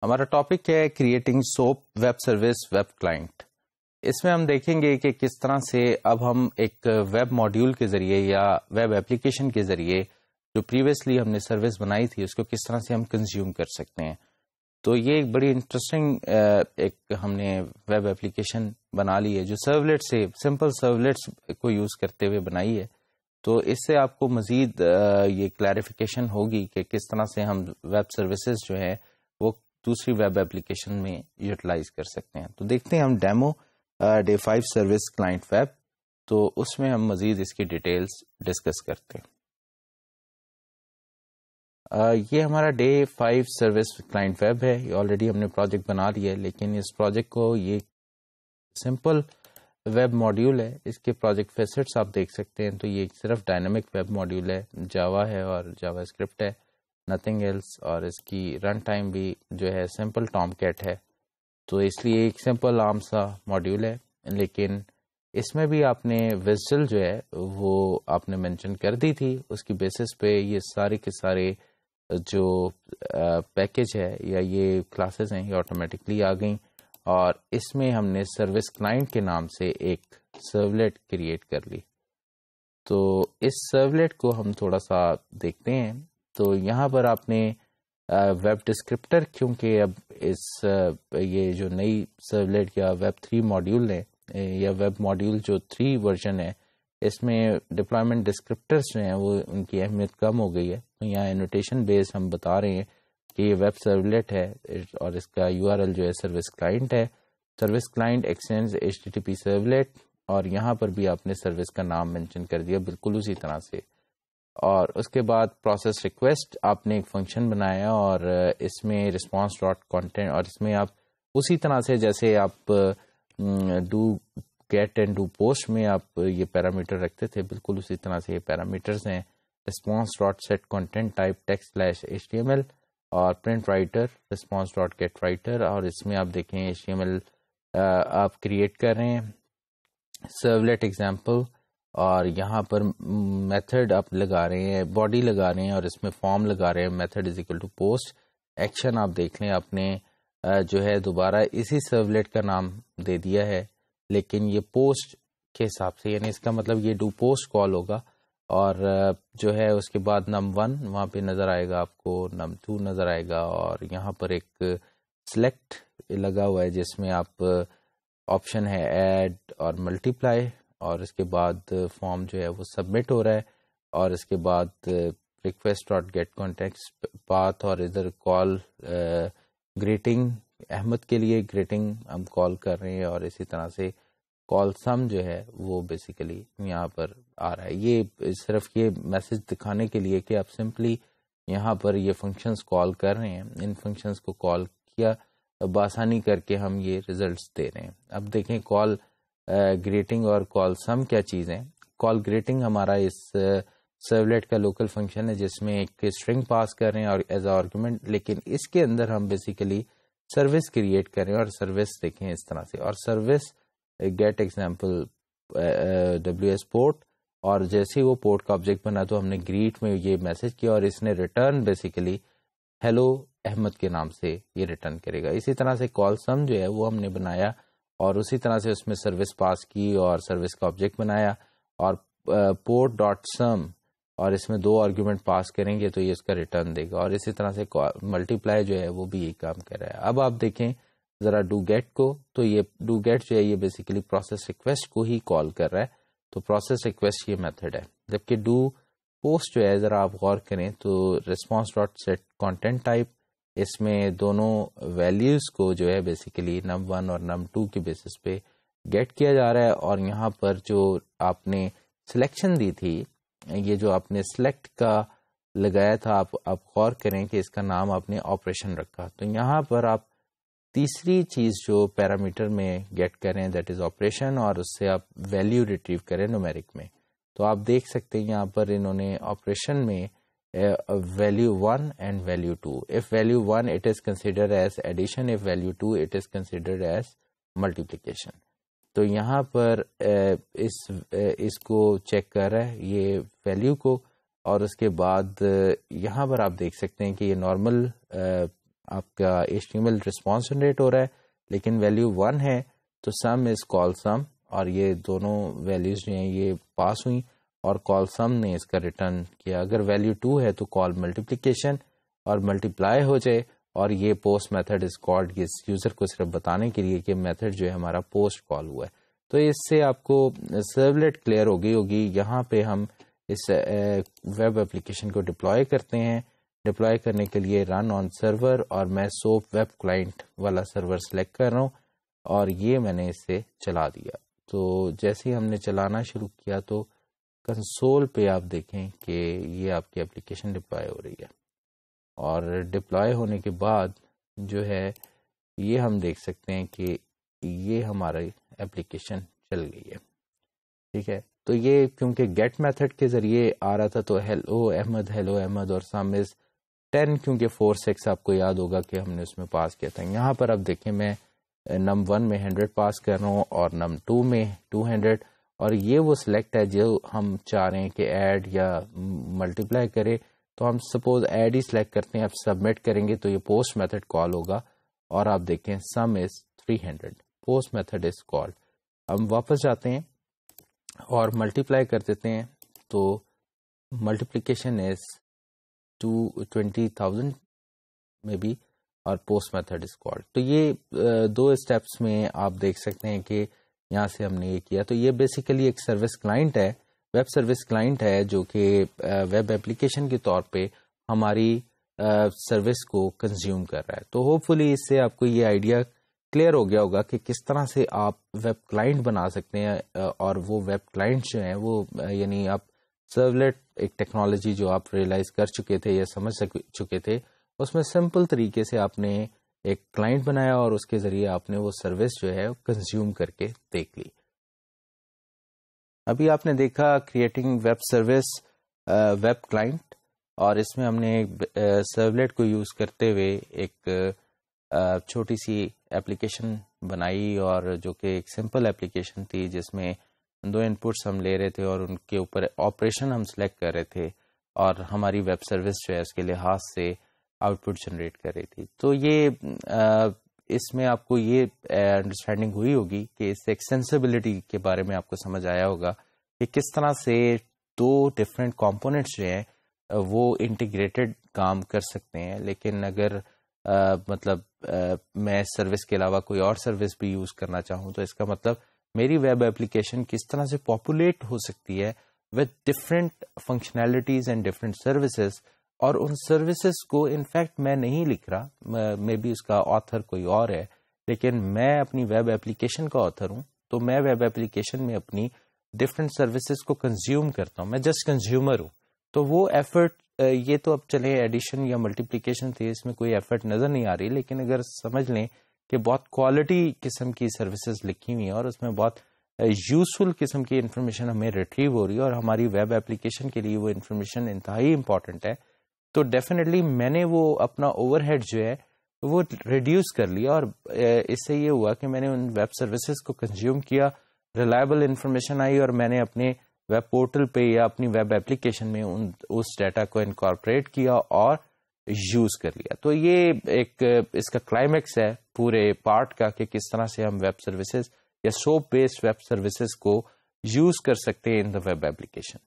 ہمارا ٹاپک ہے creating SOAP web service web client. اس میں ہم دیکھیں گے کہ کس طرح سے اب ہم ایک ویب ماڈیول کے ذریعے یا ویب اپلیکیشن کے ذریعے جو پریویسلی ہم نے سروس بنائی تھی اس کو کس طرح سے ہم کنزیوم کر سکتے ہیں. تو یہ ایک بڑی انٹرسٹنگ ایک ہم نے ویب اپلیکیشن بنا لی ہے جو سرولیٹ سے سمپل سرولیٹس کو یوز کرتے ہوئے بنائی ہے. تو اس سے آپ کو مزید یہ کلیریفیکیشن ہوگی کہ کس طرح سے ہم ویب سروسز جو ہیں وہ دوسری ویب اپلیکیشن میں یوٹیلائز کر سکتے ہیں. تو دیکھتے ہیں ہم demo day 5 service client web. تو اس میں ہم مزید اس کی ڈیٹیلز ڈسکس کرتے ہیں. یہ ہمارا ڈے 5 سروس کلائنٹ ویب ہے. یہ آلریڈی ہم نے پروجیکٹ بنا لیا ہے لیکن اس پروجیکٹ کو یہ سمپل ویب ماڈیول ہے. اس کے پروجیکٹ فیسٹس آپ دیکھ سکتے ہیں. تو یہ صرف ڈائنامک ویب ماڈیول ہے. جاوا ہے اور جاوا اسکرپٹ ہے, نتھنگ ایلس. اور اس کی رن ٹائم بھی جو ہے سمپل ٹام کیٹ ہے. تو اس لیے ایک سمپل عام سا ماڈیول ہے. لیکن اس میں بھی آپ نے ویزل جو ہے وہ آپ نے مینشن کر دی تھی. اس کی بیسس پہ یہ سارے کے سارے جو پیکج ہے یا یہ کلاسز ہیں یہ آٹومیٹکلی آ گئیں. اور اس میں ہم نے سروس کلائنٹ کے نام سے ایک سرولیٹ کریٹ کر لی. تو اس سرولیٹ کو ہم تھوڑا سا دیکھتے ہیں. تو یہاں پر آپ نے ویب ڈسکرپٹر, کیونکہ اب اس یہ جو نئی سرولیٹ یا ویب 3 ماڈیول ہے یا ویب ماڈیول جو 3 ورژن ہے اس میں ڈپلائمنٹ ڈسکرپٹرز جو ہیں وہ ان کی اہمیت کم ہو گئی ہے. تو یہاں انوٹیشن بیس ہم بتا رہے ہیں کہ یہ ویب سرولیٹ ہے اور اس کا URL جو ہے سروس کلائنٹ ہے. Service client extends HTTP servlet. اور یہاں پر بھی آپ نے سروس کا نام مینشن کر دیا بالکل اسی طرح سے. اور اس کے بعد پروسیس ریکویسٹ آپ نے ایک فنکشن بنایا اور اس میں رسپانس ڈاٹ کانٹینٹ, اور اس میں آپ اسی طرح سے جیسے آپ do get and do post میں آپ یہ پیرامیٹر رکھتے تھے بالکل اسی طرح سے یہ پیرامیٹرز ہیں. Response dot set content type text /HTML اور print writer response dot get writer. اور اس میں آپ دیکھیں HTML آپ کریٹ کر رہے ہیں سرولیٹ ایگزامپل. اور یہاں پر میتھڈ آپ لگا رہے ہیں, باڈی لگا رہے ہیں اور اس میں فارم لگا رہے ہیں. Method is equal to post. Action آپ دیکھ لیں آپ نے جو ہے دوبارہ اسی سرولیٹ کا نام دے دیا ہے لیکن یہ پوسٹ کے حساب سے, یعنی اس کا مطلب یہ ڈو پوسٹ کال ہوگا. اور جو ہے اس کے بعد num1 وہاں پہ نظر آئے گا آپ کو, num2 نظر آئے گا. اور یہاں پر ایک سلیکٹ لگا ہوا ہے جس میں آپ آپشن ہے ایڈ اور ملٹیپلائی. اور اس کے بعد فارم جو ہے وہ سبمٹ ہو رہا ہے. اور اس کے بعد request dot get context path اور ادھر کال گریٹنگ احمد کے لیے گریٹنگ ہم کال کر رہے ہیں. اور اسی طرح سے کال سم جو ہے وہ بیسیکلی یہاں پر آ رہا ہے. یہ صرف یہ میسج دکھانے کے لیے کہ آپ سمپلی یہاں پر یہ فنکشنز کال کر رہے ہیں. ان فنکشنز کو کال کیا بآسانی کر کے ہم یہ ریزلٹس دے رہے ہیں. اب دیکھیں کال گریٹنگ اور کال سم کیا چیز ہے. کال گریٹنگ ہمارا اس سرولیٹ کا لوکل فنکشن ہے جس میں ایک اسٹرنگ پاس کر رہے ہیں اور ایز آرگومنٹ, لیکن اس کے اندر ہم بیسیکلی سروس کریٹ کر رہے ہیں. اور سروس دیکھیں اس طرح سے, اور service get example WS port. اور جیسے وہ پورٹ کا آبجیکٹ بنا تو ہم نے گریٹ میں یہ میسج کیا اور اس نے ریٹرن بیسیکلی ہیلو احمد کے نام سے یہ ریٹرن کرے گا. اسی طرح سے کال سم جو ہے وہ ہم نے بنایا اور اسی طرح سے اس میں سروس پاس کی اور سروس کا آبجیکٹ بنایا. اور پورٹ ڈاٹ سم اور اس میں 2 آرگیومنٹ پاس کریں گے تو یہ اس کا ریٹرن دے گا. اور اسی طرح سے ملٹیپلائی جو ہے وہ بھی یہی کام کر رہا ہے. اب آپ دیکھیں ذرا ڈو گیٹ کو, تو یہ ڈو گیٹ جو ہے یہ بیسیکلی پروسیس ریکویسٹ کو ہی کال کر رہا ہے. تو پروسیس ریکویسٹ یہ میتھڈ ہے. جبکہ ڈو پوسٹ جو ہے ذرا آپ غور کریں تو response dot set content type, اس میں دونوں ویلیوز کو جو ہے بیسیکلی num1 اور num2 کی بیسس پہ گیٹ کیا جا رہا ہے. اور یہاں پر جو آپ نے سلیکشن دی تھی, یہ جو آپ نے سلیکٹ کا لگایا تھا, آپ غور کریں کہ اس کا نام آپ نے آپریشن رکھا. تو یہاں پر آپ تیسری چیز جو پیرامیٹر میں گیٹ کریں دیٹ از آپریشن, اور اس سے آپ ویلیو ریٹریو کریں نومیرک میں. تو آپ دیکھ سکتے ہیں یہاں پر انہوں نے آپریشن میں value 1 and value 2. If value 1 it is considered as addition, if value 2 it is considered as multiplication. تو یہاں پر اس کو چیک کر رہا ہے یہ ویلیو کو. اور اس کے بعد یہاں پر آپ دیکھ سکتے ہیں کہ یہ نارمل آپ کا HTML رسپانس جنریٹ ہو رہا ہے لیکن ویلیو 1 ہے تو سم از کال سم، اور یہ دونوں ویلیوز جو ہیں یہ پاس ہوئیں اور کال سم نے اس کا ریٹرن کیا. اگر ویلیو 2 ہے تو کال ملٹیپلیکیشن اور ملٹیپلائی ہو جائے، اور یہ پوسٹ میتھڈ از کالڈ اس یوزر کو صرف بتانے کے لیے کہ میتھڈ جو ہے ہمارا پوسٹ کال ہوا ہے. تو اس سے آپ کو سرولیٹ کلیئر ہو گئی ہوگی. یہاں پہ ہم اس ویب اپلیکیشن کو ڈپلوائے کرتے ہیں. ڈپلوائے کرنے کے لیے رن آن سرور، اور میں سوپ ویب کلائنٹ والا سرور سلیکٹ کر رہا ہوں اور یہ میں نے اس سے چلا دیا. تو جیسے ہی ہم نے چلانا شروع کیا تو کنسول پہ آپ دیکھیں کہ یہ آپ کی اپلیکیشن ڈپلوائے ہو رہی ہے، اور ڈپلوائے ہونے کے بعد جو ہے یہ ہم دیکھ سکتے ہیں کہ یہ ہماری اپلیکیشن چل گئی ہے. ٹھیک ہے، تو یہ کیونکہ گیٹ میتھڈ کے ذریعے آ رہا تھا تو ہیلو احمد اور سم از 10، کیونکہ 4 6 آپ کو یاد ہوگا کہ ہم نے اس میں پاس کیا تھا. یہاں پر اب دیکھیں میں نم 1 میں 100 پاس کر رہا ہوں اور نم 2 میں 200، اور یہ وہ سلیکٹ ہے جو ہم چاہ رہے ہیں کہ ایڈ یا ملٹیپلائی کرے. تو ہم سپوز ایڈ ہی سلیکٹ کرتے ہیں، اب سبمٹ کریں گے تو یہ پوسٹ میتھڈ کال ہوگا، اور آپ دیکھیں سم از 300، پوسٹ میتھڈ از کالڈ. ہم واپس جاتے ہیں اور ملٹیپلائی کر دیتے ہیں تو ملٹیپلیکیشن از 20,000 میں بی، اور پوسٹ میتھڈ از کالڈ. تو یہ 2 اسٹیپس میں آپ دیکھ سکتے ہیں کہ یہاں سے ہم نے یہ کیا. تو یہ بیسیکلی ایک سروس کلائنٹ ہے، ویب سروس کلائنٹ ہے جو کہ ویب اپلیکیشن کے طور پہ ہماری سروس کو کنزیوم کر رہا ہے. تو ہوپ فلی اس سے آپ کو یہ آئیڈیا کلیئر ہو گیا ہوگا کہ کس طرح سے آپ ویب کلائنٹ بنا سکتے ہیں، اور وہ ویب کلائنٹ جو ہیں وہ یعنی آپ سرولیٹ ایک ٹیکنالوجی جو آپ ریئلائز کر چکے تھے یا سمجھ چکے تھے، اس میں سمپل طریقے سے آپ نے ایک کلائنٹ بنایا اور اس کے ذریعے آپ نے وہ سروس جو ہے کنزیوم کر کے دیکھ لی. ابھی آپ نے دیکھا creating web service web client, اور اس میں ہم نے سرولیٹ کو یوز کرتے ہوئے ایک چھوٹی سی اپلیکیشن بنائی، اور جو کہ ایک سمپل اپلیکیشن تھی جس میں 2 انپٹس ہم لے رہے تھے اور ان کے اوپر آپریشن ہم سلیکٹ کر رہے تھے، اور ہماری ویب سروس جو ہے اس کے لحاظ سے آؤٹ پٹ جنریٹ کر رہی تھی. تو یہ اس میں آپ کو یہ انڈرسٹینڈنگ ہوئی ہوگی کہ اس ایکسٹینسبلٹی کے بارے میں آپ کو سمجھ آیا ہوگا کہ کس طرح سے 2 ڈفرینٹ کمپوننٹس جو ہیں وہ انٹیگریٹڈ کام کر سکتے ہیں. لیکن اگر میں سروس کے علاوہ کوئی اور سروس بھی یوز کرنا چاہوں تو اس کا مطلب میری ویب ایپلیکیشن کس طرح سے پاپولیٹ ہو سکتی ہے with different functionalities and different services. اور ان سروسز کو انفیکٹ میں نہیں لکھ رہا، مے بی اس کا آتھر کوئی اور ہے، لیکن میں اپنی ویب ایپلیکیشن کا آتھر ہوں. تو میں ویب ایپلیکیشن میں اپنی ڈفرینٹ سروسز کو کنزیوم کرتا ہوں، میں جسٹ کنزیومر ہوں. تو وہ ایفرٹ یہ تو اب چلے ایڈیشن یا ملٹیپلیکیشن تھی، اس میں کوئی ایفرٹ نظر نہیں آ رہی، لیکن اگر سمجھ لیں کہ بہت کوالٹی قسم کی سروسز لکھی ہوئی ہیں اور اس میں بہت یوزفل قسم کی انفارمیشن ہمیں ریٹریو ہو رہی ہے اور ہماری ویب ایپلیکیشن کے لیے وہ انفارمیشن انتہائی امپورٹنٹ ہے، تو ڈیفینیٹلی میں نے وہ اپنا اوور ہیڈ جو ہے وہ ریڈیوس کر لیا. اور اس سے یہ ہوا کہ میں نے ان ویب سروسز کو کنزیوم کیا، ریلائبل انفارمیشن آئی، اور میں نے اپنے ویب پورٹل پہ یا اپنی ویب ایپلیکیشن میں اس ڈیٹا کو انکارپوریٹ کیا اور یوز کر لیا. تو یہ ایک اس کا کلائمیکس ہے پورے پارٹ کا کہ کس طرح سے ہم ویب سروسز یا سوپ بیسڈ ویب سروسز کو یوز کر سکتے ہیں ان دا ویب ایپلیکیشن.